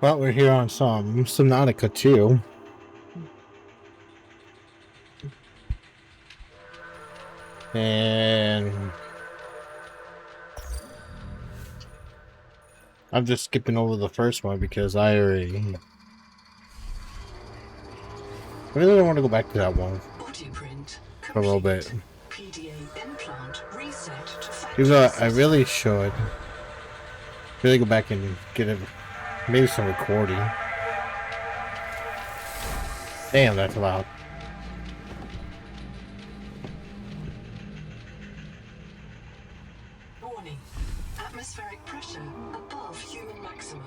Well, we're here on some Subnautica too. And I'm just skipping over the first one because I really don't want to go back to that one for a little bit. Even though I really should really go back and get it, maybe some recording. Damn, that's loud. Warning. Atmospheric pressure above human maximum.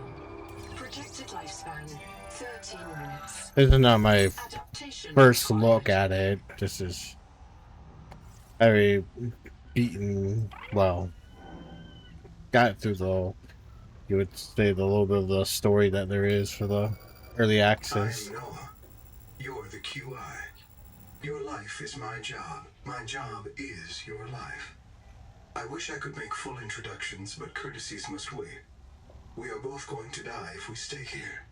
Projected lifespan 13 minutes. This is not my first look at it. This is very beaten. Well, got through the, you would say, the little bit of the story that there is for the early access. I am Noah. You're the QI. Your life is my job. My job is your life. I wish I could make full introductions, but courtesies must wait. We are both going to die if we stay here.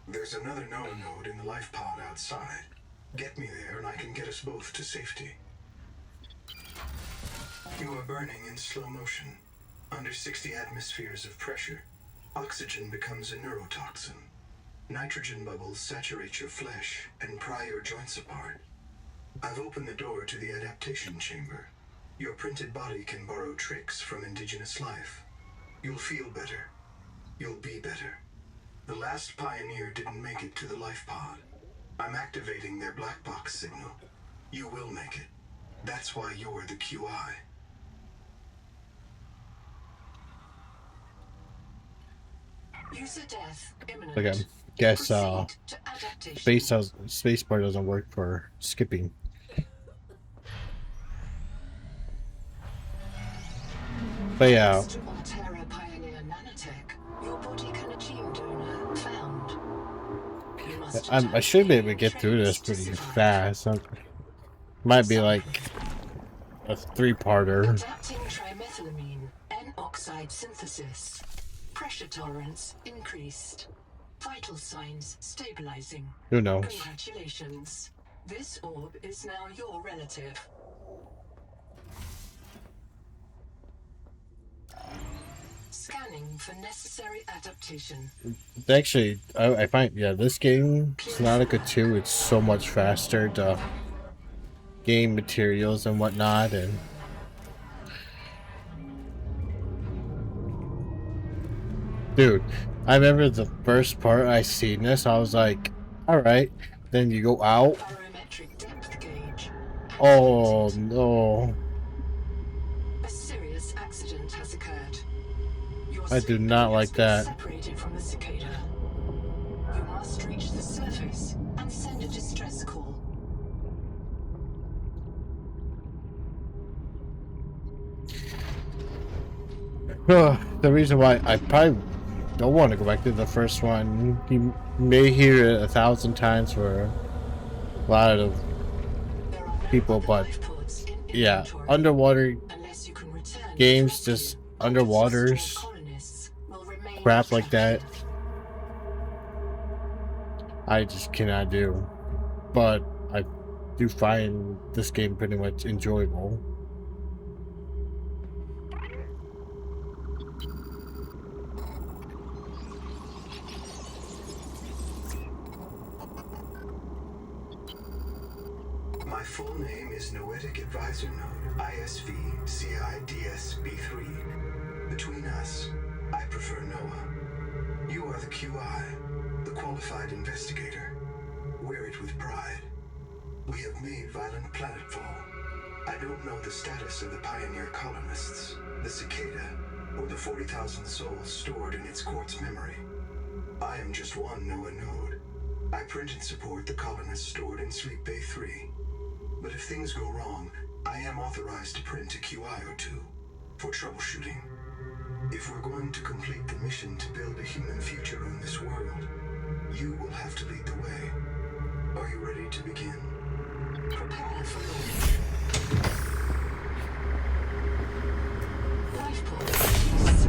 There's another Noah node in the life pod outside. Get me there and I can get us both to safety. You are burning in slow motion. Under 60 atmospheres of pressure, oxygen becomes a neurotoxin. Nitrogen bubbles saturate your flesh and pry your joints apart. I've opened the door to the adaptation chamber. Your printed body can borrow tricks from indigenous life. You'll feel better. You'll be better. The last pioneer didn't make it to the life pod. I'm activating their black box signal. You will make it. That's why you're the QI. User death imminent. Okay, guess spacebar doesn't work for skipping. But yeah, I should be able to get through this pretty fast. Might be like a three-parter. Adapting trimethylamine, N-oxide synthesis. Pressure tolerance increased. Vital signs stabilizing. Who knows? Congratulations. This orb is now your relative. Scanning for necessary adaptation. Actually, I find, yeah, this game, Subnautica 2, it's so much faster to gain materials and whatnot, and dude, I remember the first part I seen this, I was like, alright, then you go out. Oh no. A serious accident has occurred. I do not like that. Separated from the cicada. You must reach the surface and send a distress call. The reason why I probably don't want to go back to the first one, you may hear it 1,000 times for a lot of people, but yeah, underwater games, just underwaters, crap like that, I just cannot do. But I do find this game pretty much enjoyable. My full name is Noetic Advisor Node, ISV CIDSB3. Between us, I prefer Noah. You are the QI, the qualified investigator. Wear it with pride. We have made violent planetfall. I don't know the status of the pioneer colonists, the cicada, or the 40,000 souls stored in its quartz memory. I am just one Noah node. I print and support the colonists stored in Sleep Bay 3. But if things go wrong, I am authorized to print a QI or two for troubleshooting. If we're going to complete the mission to build a human future on this world, you will have to lead the way. Are you ready to begin? Prepare for launch. Life pod release.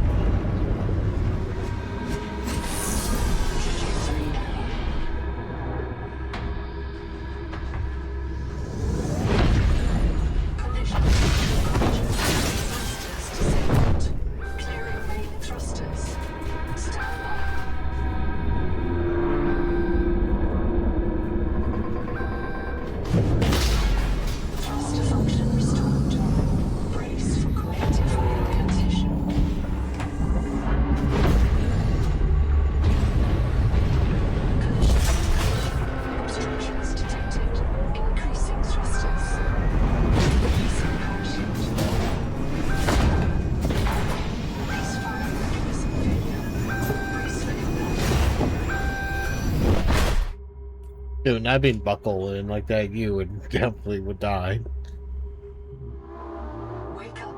Dude, not being buckled in like that, you would definitely would die. Wake up.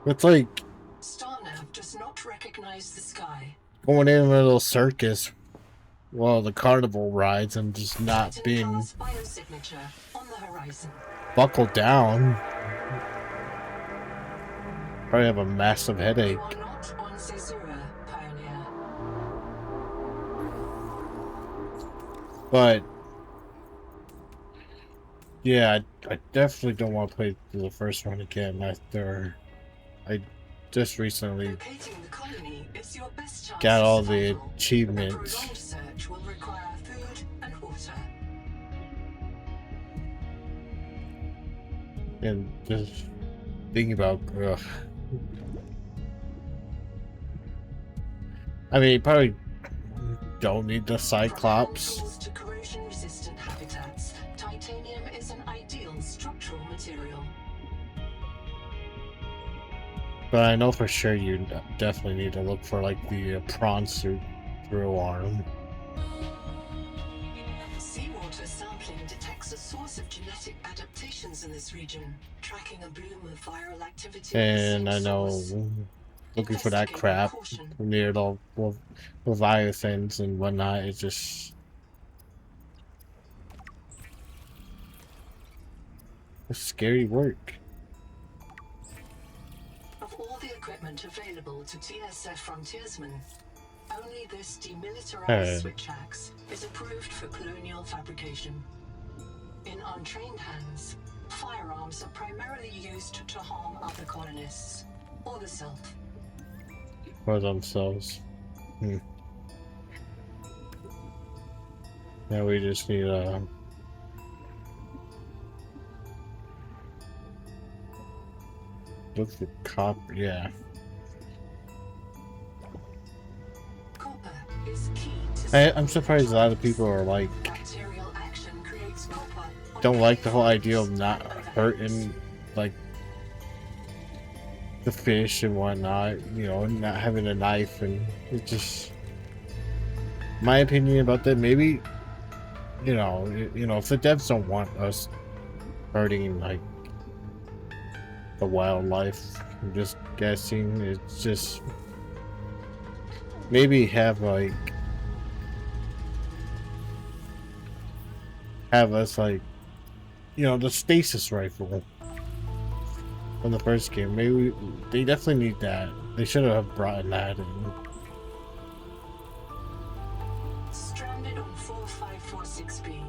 It's like Starnav does not recognize the sky. going in a little circus, well, the carnival rides, and just not Titan being class biosignature on the horizon. buckled down. Probably have a massive headache. You are not on Caesura, Pioneer. But yeah, I definitely don't want to play the first one again after I just recently Locating the colony is your best chance got of all the survival. A achievements. prolonged search will require food and water. And just thinking about, ugh. I mean, you probably don't need the Cyclops. From to corrosion-resistant habitats, titanium is an ideal structural material. But I know for sure you definitely need to look for like the prawn suit through arm. Seawater sampling detects a source of genetic adaptations in this region, tracking a bloom of viral activity. And I know looking for that crap near the Leviathans and whatnot, it's just it's scary work. Of all the equipment available to TSF frontiersmen, only this demilitarized switch axe is approved for colonial fabrication. In untrained hands, firearms are primarily used to harm other colonists, or the self. For themselves. Now we just need look for copper, yeah. Copper is key to I'm surprised a lot of people are like bacterial action creates copper. don't like the whole idea of not hurting like the fish and whatnot, you know, not having a knife, and it just my opinion about that. Maybe you know if the devs don't want us hurting like the wildlife, I'm just guessing. It's just maybe have us like the stasis rifle from the first game. Maybe they definitely need that. They should have brought that in. Stranded on 4546B,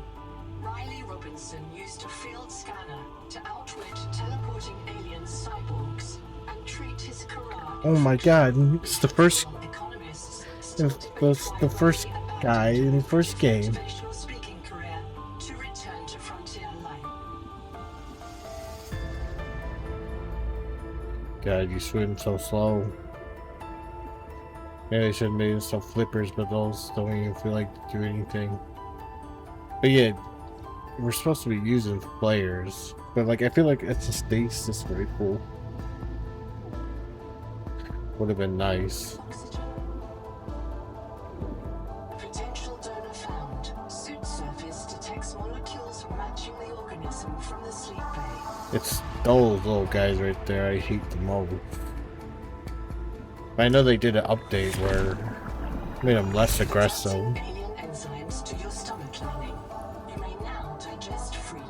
Riley Robinson used a field scanner to outwit teleporting alien cyborgs and treat his career. Oh my god, it's the first Economists the first guy in the first game. speaking career to return to frontier life. God, you swim so slow. Maybe they should have made some flippers, but those don't even feel like to do anything. But yeah, we're supposed to be using flares, but like I feel like it's a stasis rifle. Would have been nice. Oxygen. Potential donor found. Suit surface detects molecules matching the organism from the sleep bay. It's those little guys right there. I hate them most. I know they did an update where made them less aggressive. Alien enzymes to your stomach lining. You may now digest freely.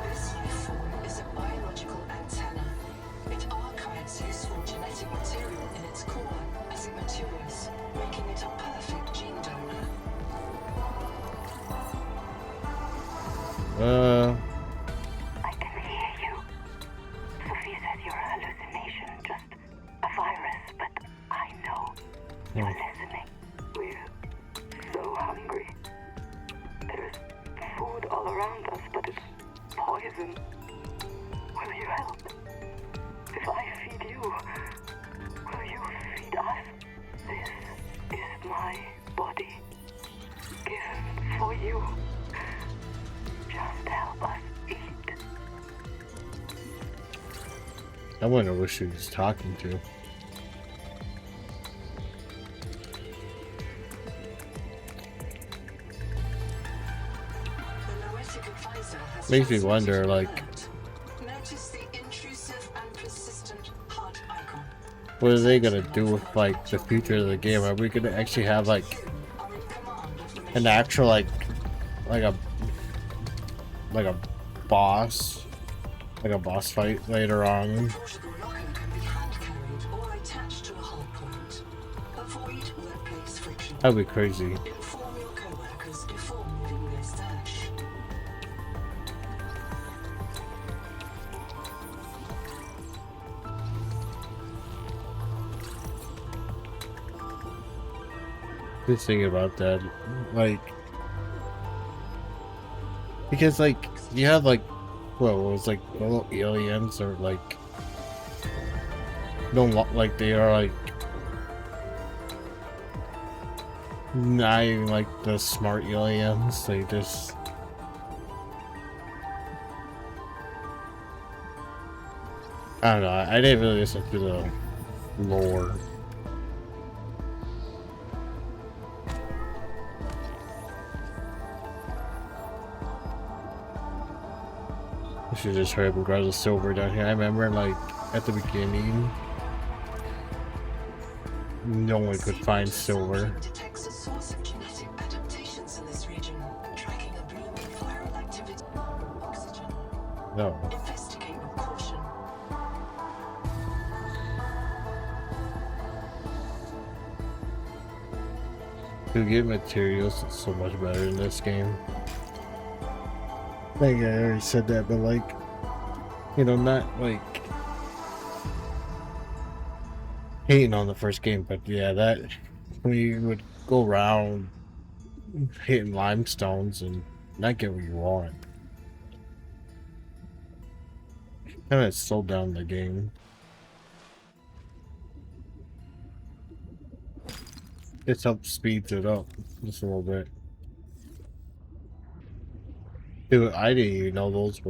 This life form is a biological antenna. It archives useful genetic material in its core as it matures, making it a perfect gene donor. I can hear you. Sophie says you're a hallucination, just a virus, but I know you're listening. We're so hungry. There is food all around us, but it's poison. Will you help? If I feed you, will you feed us? This is my body, given for you. Just help us eat. I wonder who she was talking to. Makes me wonder, like, notice the intrusive and persistent heart icon. what are they gonna do with, like, the future of the game? Are we gonna actually have, like, Are in command of the an mission. actual, like a, boss? Like a boss fight later on? Portable locker can be hand carried or attached to a hull point. Avoid workplace friction. That'd be crazy. Inform your co-workers before moving their stash. Just thinking about that, like, because, like, you have, like, well, it was like little aliens, or like, don't like, they are like not even like the smart aliens. They just, I don't know. I didn't really listen to the lore. I should just hurry up and grab the silver down here. I remember, like, at the beginning, no one could find silver. Detects a source of genetic adaptations in this region, tracking a bloom of viral activity. Oxygen. No. Investigate with caution. To get materials, it's so much better in this game. I think I already said that, but, like, you know, not like hating on the first game, but yeah, that when you would go around hitting limestones and not get what you want, kind of slowed down the game. It's helped speeds it up just a little bit. Dude, I didn't even know those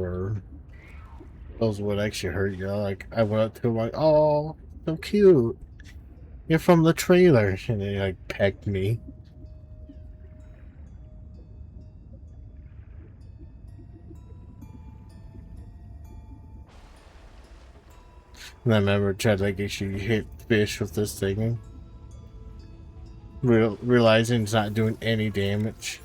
would actually hurt you. Like, I went up to him like, oh, so cute. You're from the trailer. And they, like, pecked me. And I remember trying to, like, actually hit fish with this thing. Realizing it's not doing any damage.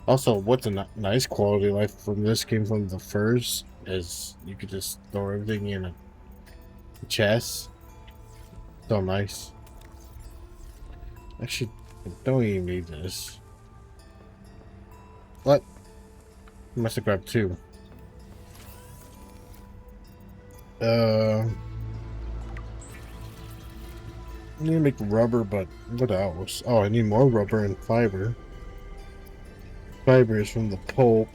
Also, what's a nice quality of life from this game from the first is you could just throw everything in a chest. So nice. Actually, I don't even need this. What? I must have grabbed two. I need to make rubber, but what else? Oh, I need more rubber and fiber. Fiber is from the pulp.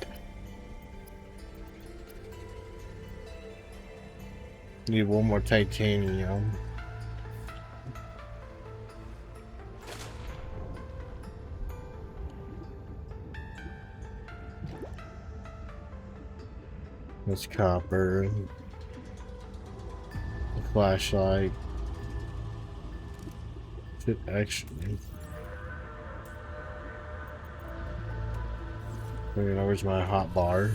Need one more titanium. That's copper. The flashlight. Should actually. Where's my hot bar?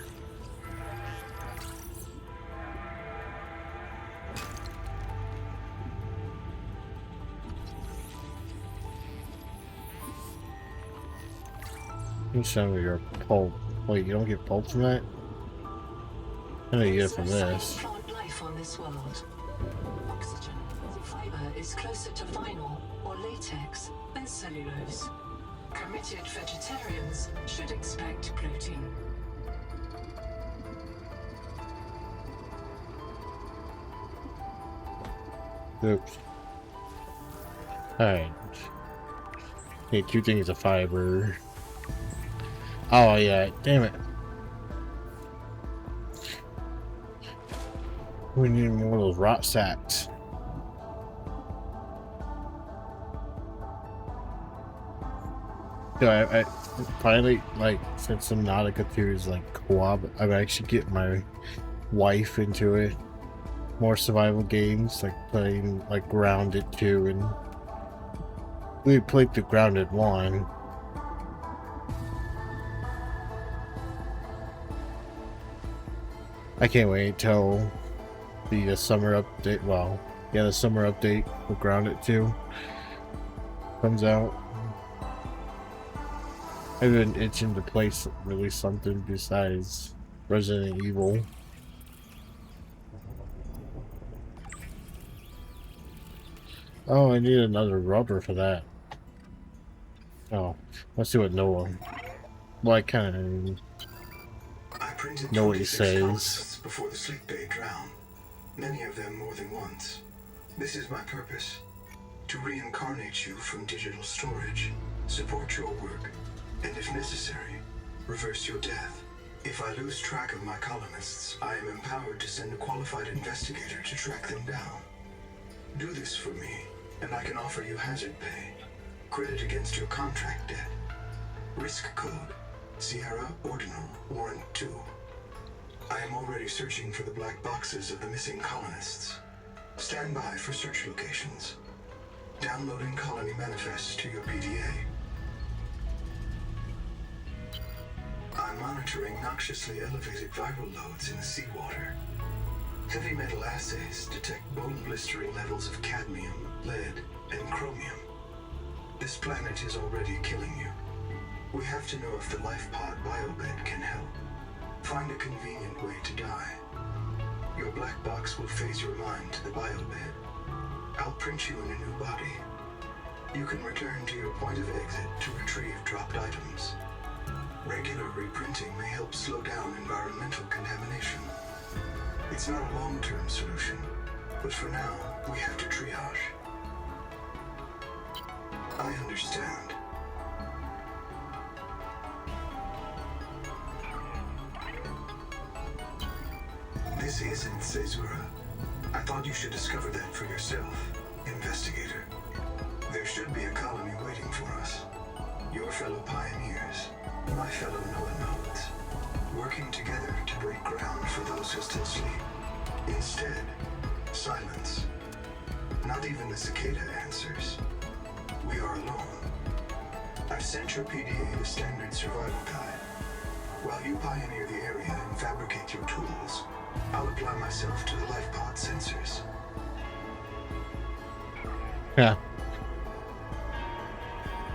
You send me your pulp. Wait, you don't get pulp from that? I know you get it from this. Plant life on this world. Oxygen. Fiber is closer to vinyl or latex than cellulose. Committed vegetarians should expect protein. Oops. Alright. Okay, two things of fiber. Oh yeah, damn it. We need more of those rot sacks. So I finally, like, since Subnautica 2 is like co-op, I'm actually getting my wife into it. More survival games, like playing like Grounded 2, and we played the Grounded 1. I can't wait till the summer update. Well, yeah, the summer update with Grounded 2 comes out. I've been itching to play really something besides Resident Evil. Oh, I need another rubber for that. Oh, let's see what Noah. Well, I kind of I printed know what he 26 says. colonists before the sleep bay drowned, many of them more than once. This is my purpose, to reincarnate you from digital storage, support your work, and if necessary, reverse your death. If I lose track of my colonists, I am empowered to send a qualified investigator to track them down. Do this for me, and I can offer you hazard pay, credit against your contract debt. Risk code, Sierra Ordinal, Warrant 2. I am already searching for the black boxes of the missing colonists. Stand by for search locations. Downloading colony manifests to your PDA. I'm monitoring noxiously elevated viral loads in the seawater. Heavy metal assays detect bone-blistering levels of cadmium, lead, and chromium. This planet is already killing you. We have to know if the life pod biobed can help. Find a convenient way to die. Your black box will phase your mind to the biobed. I'll print you in a new body. You can return to your point of exit to retrieve dropped items. Regular reprinting may help slow down environmental contamination. It's not a long-term solution, but for now, we have to triage. I understand. This isn't Caesura. I thought you should discover that for yourself, investigator. There should be a colony waiting for us. Your fellow pioneers, my fellow Noah nodes, working together to break ground for those who still sleep. Instead, silence. Not even the cicada answers. We are alone. I've sent your PDA the standard survival guide. While you pioneer the area and fabricate your tools, I'll apply myself to the life pod sensors. Yeah.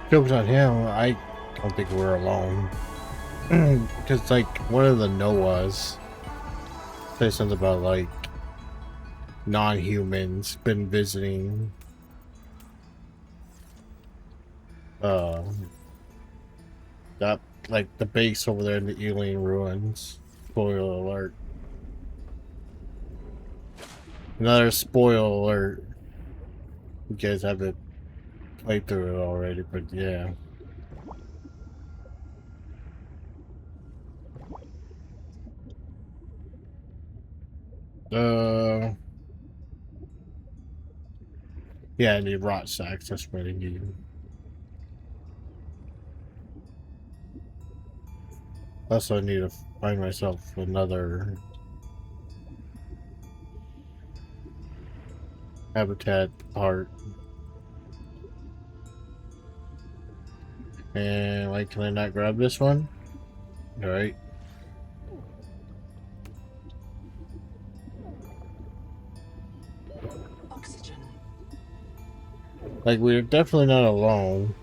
Jokes on him. I don't think we're alone. Because, like, one of the Noahs said something about, like, non-humans been visiting that, like, the base over there in the alien ruins. Spoiler alert. Another spoiler alert. You guys haven't played through it already, but yeah. Yeah, I need rot sacks. That's what I need. Also, I need to find myself another habitat part. And, like, can I not grab this one? Alright. Oxygen. Like, we're definitely not alone.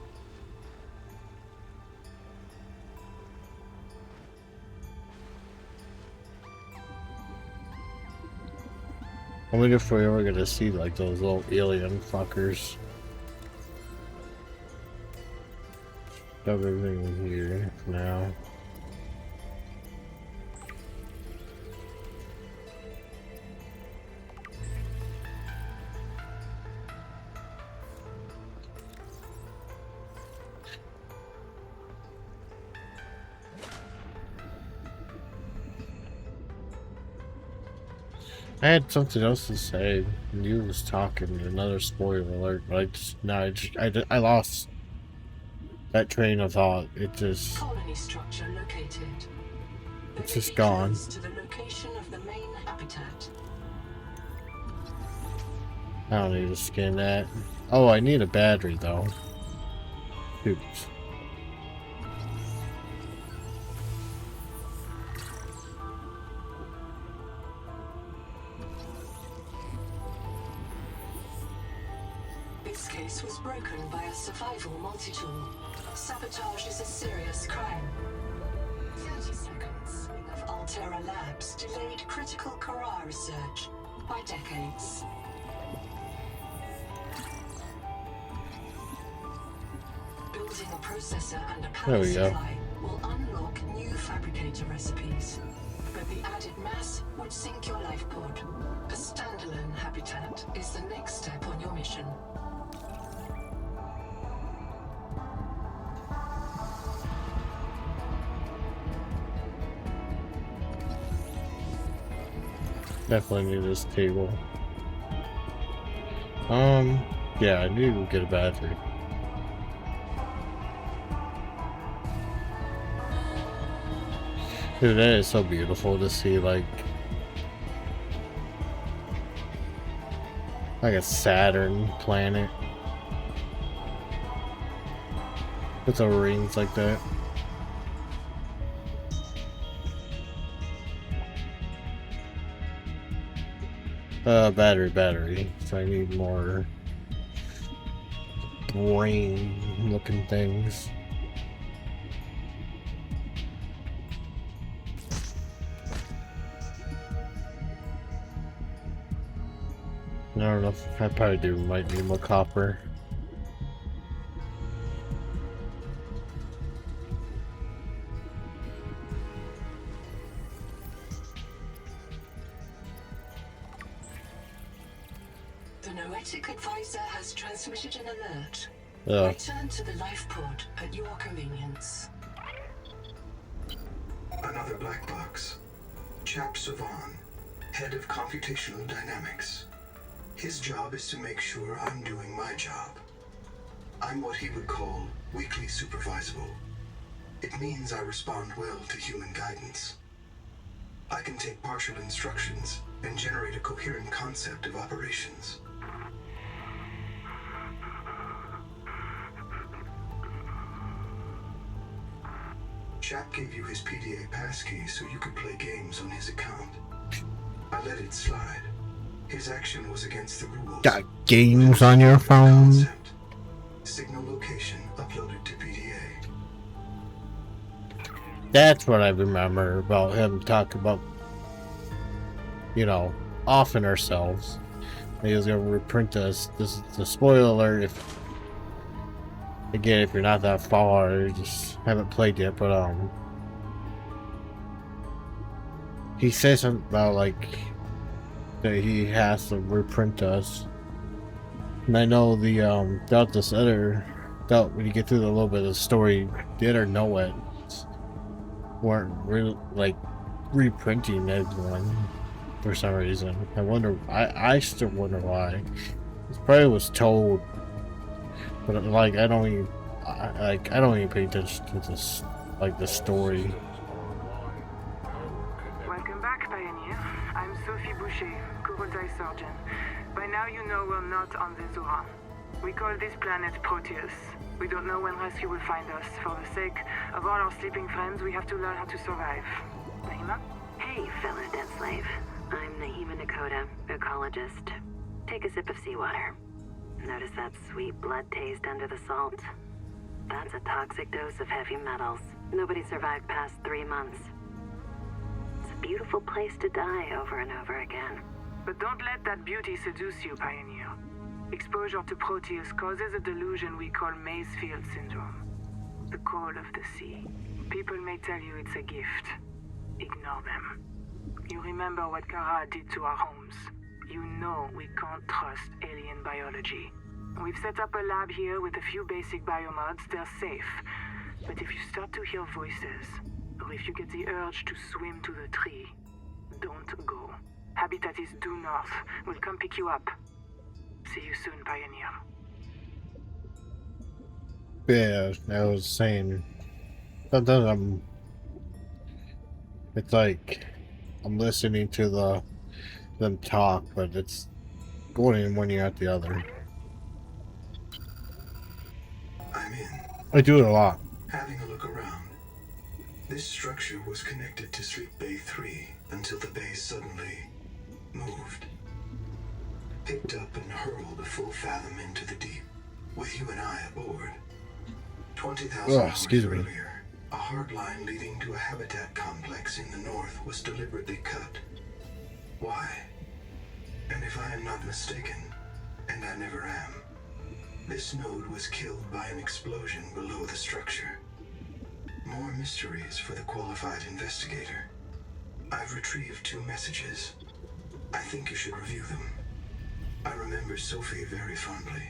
I wonder if we're ever gonna see, like, those little alien fuckers. Shove everything in here now. I had something else to say. You was talking. Another spoiler alert. But I just no. I lost that train of thought. It just Colony structure located. it's just gone. To the location of the main habitat. I don't need to scan that. Oh, I need a battery though. Oops. This case was broken by a survival multi-tool. Sabotage is a serious crime. 30 seconds of Altera Labs delayed critical Kara research by decades. Building a processor and a power supply will unlock new fabricator recipes. But the added mass would sink your life pod. A standalone habitat is the next step on your mission. Definitely need this table. Yeah, I need to get a battery. Dude, that is so beautiful to see, like a Saturn planet with the rings like that. Battery. So I need more brain-looking things. I don't know if I probably might need more copper. The Noetic advisor has transmitted an alert. Yeah. Return to the life pod at your convenience. Another black box. Chap Savan, head of computational dynamics. His job is to make sure I'm doing my job. I'm what he would call weakly supervisable. It means I respond well to human guidance. I can take partial instructions and generate a coherent concept of operations. Chap gave you his PDA passkey so you could play games on his account. I let it slide. His action was against the rules. Got games on your phone? Concept. Signal location uploaded to PDA. That's what I remember about him talking about, you know, offing ourselves. He was gonna reprint us. This is the spoiler alert. If again, if you're not that far, you just haven't played yet, but he says something about like that he has to reprint us. And I know the throughout this other when you get through the little bit of the story, the other Noets weren't really like reprinting everyone for some reason. I wonder. I still wonder why. It probably was told, but like I don't even pay attention to this, like the story. Welcome back, Pioneer. I'm Sophie Boucher, Kurultai Surgeon. By now you know we're not on the Zora. We call this planet Proteus. We don't know when rescue will find us. For the sake of all our sleeping friends, we have to learn how to survive. Nahima? Hey, fellow dead slave. I'm Nahima Nakota, ecologist. Take a sip of seawater. Notice that sweet blood taste under the salt? That's a toxic dose of heavy metals. Nobody survived past 3 months. It's a beautiful place to die over and over again. But don't let that beauty seduce you, Pioneer. Exposure to Proteus causes a delusion we call Maysfield Syndrome. The call of the sea. People may tell you it's a gift. Ignore them. You remember what Kara did to our homes. You know we can't trust alien biology. We've set up a lab here with a few basic biomods. They're safe. But if you start to hear voices, or if you get the urge to swim to the tree, don't go. Habitat is due north. We'll come pick you up. See you soon, Pioneer. Yeah, I was saying. Sometimes it's like I'm listening to them talk, but it's going in one ear out the other. I'm in. I do it a lot. Having a look around. This structure was connected to Sleep Bay 3 until the bay suddenly moved. picked up and hurled a full fathom into the deep, with you and I aboard. 20,000 hours earlier, a hard line leading to a habitat complex in the north was deliberately cut. Why? And if I am not mistaken, and I never am, this node was killed by an explosion below the structure. More mysteries for the qualified investigator. I've retrieved 2 messages. I think you should review them. I remember Sophie very fondly.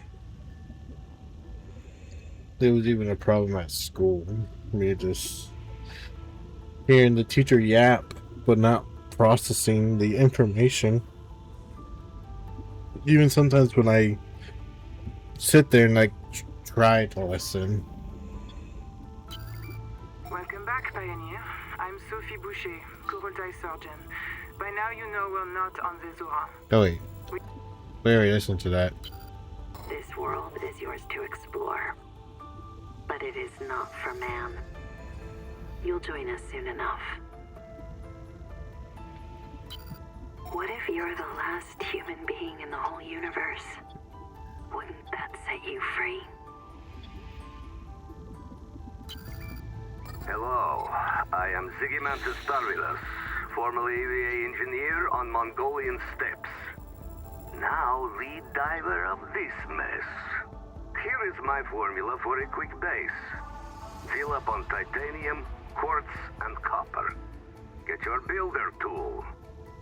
There was even a problem at school. Me just hearing the teacher yap, but not processing the information. Even sometimes when I sit there and like try to listen. Welcome back, Pioneer. I'm Sophie Boucher, Kurultai Surgeon. By now you know we're not on the Zora. Oh wait. Larry, listen to that. This world is yours to explore, but it is not for man. You'll join us soon enough. What if you're the last human being in the whole universe? Wouldn't that set you free? Hello, I am Zigimantus Starvilas, formerly EVA engineer on Mongolian steppes. Now lead diver of this mess. Here is my formula for a quick base. Fill up on titanium, quartz, and copper. Get your builder tool.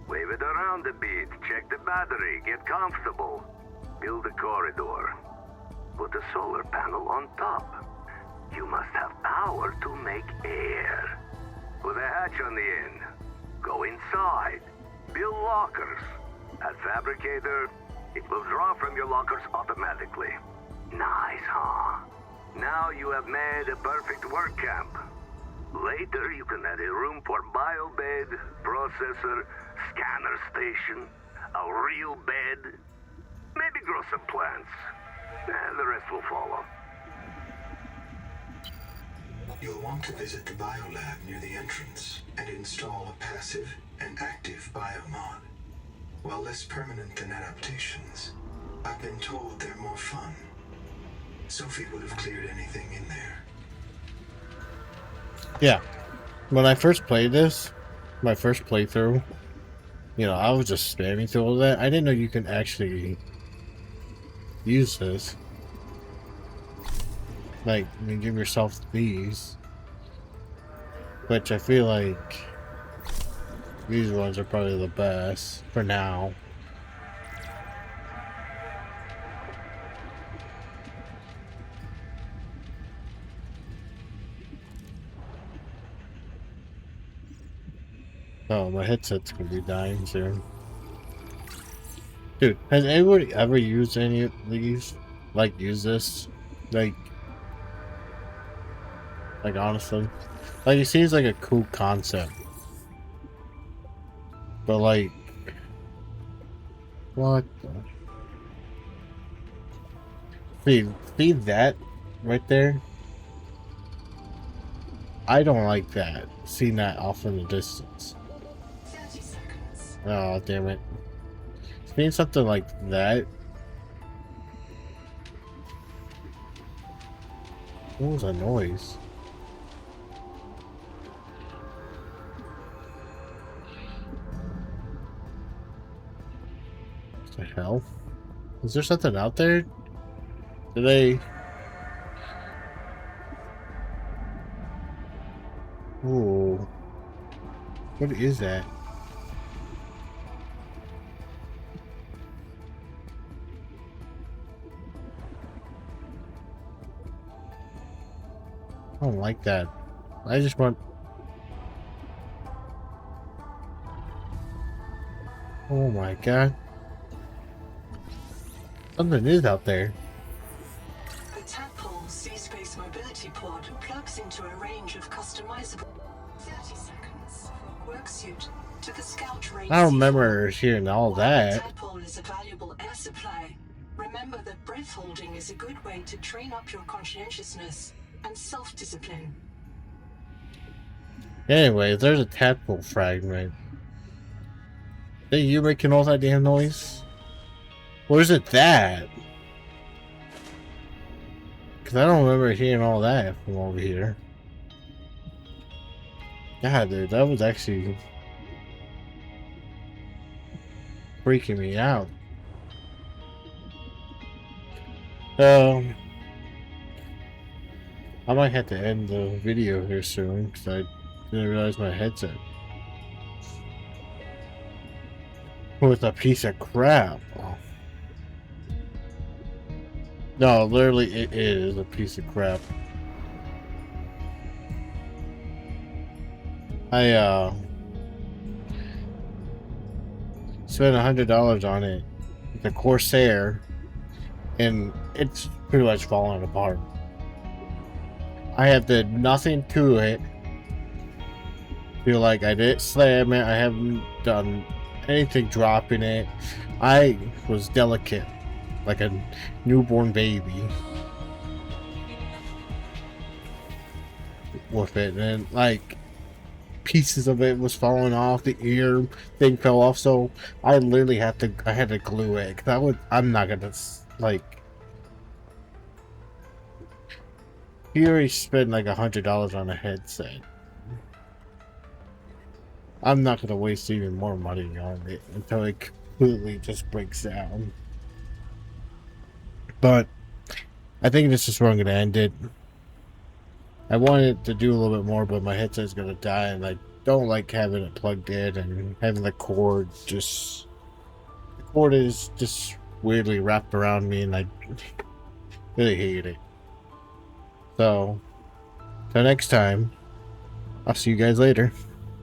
Wave it around a bit, check the battery, get comfortable. Build a corridor. Put a solar panel on top. You must have power to make air. Put a hatch on the end. Go inside. Build lockers. At Fabricator, it will draw from your lockers automatically. Nice, huh? Now you have made a perfect work camp. Later you can add a room for biobed, processor, scanner station, a real bed, maybe grow some plants. And the rest will follow. You'll want to visit the biolab near the entrance and install a passive and active biomod. While less permanent than adaptations, I've been told they're more fun. Sophie would have cleared anything in there. Yeah. When I first played this, my first playthrough, you know, I was just spamming through all that. I didn't know you can actually use this. Like, I mean, give yourself these. Which I feel like these ones are probably the best for now. Oh, my headset's gonna be dying soon. Dude, has anybody ever used any of these? Like, use this? Like honestly? Like, it seems like a cool concept. But, like... What the... See that? Right there? I don't like that. Seeing that off in the distance. 30 seconds. Oh, damn it. Seeing something like that. What was that noise? What the hell? Is there something out there? Did they... Ooh. What is that? I don't like that. I just want... Oh my god. Something is out there. The Tadpole Sea-Space Mobility Pod plugs into a range of customizable 30 seconds from a work suit to the Scout Race. I don't remember hearing all While the that. Tadpole is a valuable air supply, remember that breath holding is a good way to train up your conscientiousness and self-discipline. Anyway, there's a tadpole fragment. Hey, you making all that damn noise? Where's it that? Because I don't remember hearing all that from over here. Yeah, dude, that was actually freaking me out. I might have to end the video here soon because I didn't realize my headset was a piece of crap. Oh. No, literally, it is a piece of crap. I spent $100 on it, the Corsair, and it's pretty much falling apart. I have did nothing to it. Feel like I didn't slam it. I haven't done anything dropping it. I was delicate, like a newborn baby with it, and like pieces of it was falling off. The ear thing fell off, so I literally had to glue it. Cause I'm not gonna like. You already spent like $100 on a headset. I'm not gonna waste even more money on it until it completely just breaks down. But I think this is where I'm gonna end it. I wanted to do a little bit more, but my headset's gonna die, and I don't like having it plugged in and having the cord just. The cord is just weirdly wrapped around me, and I really hate it. So, till next time, I'll see you guys later.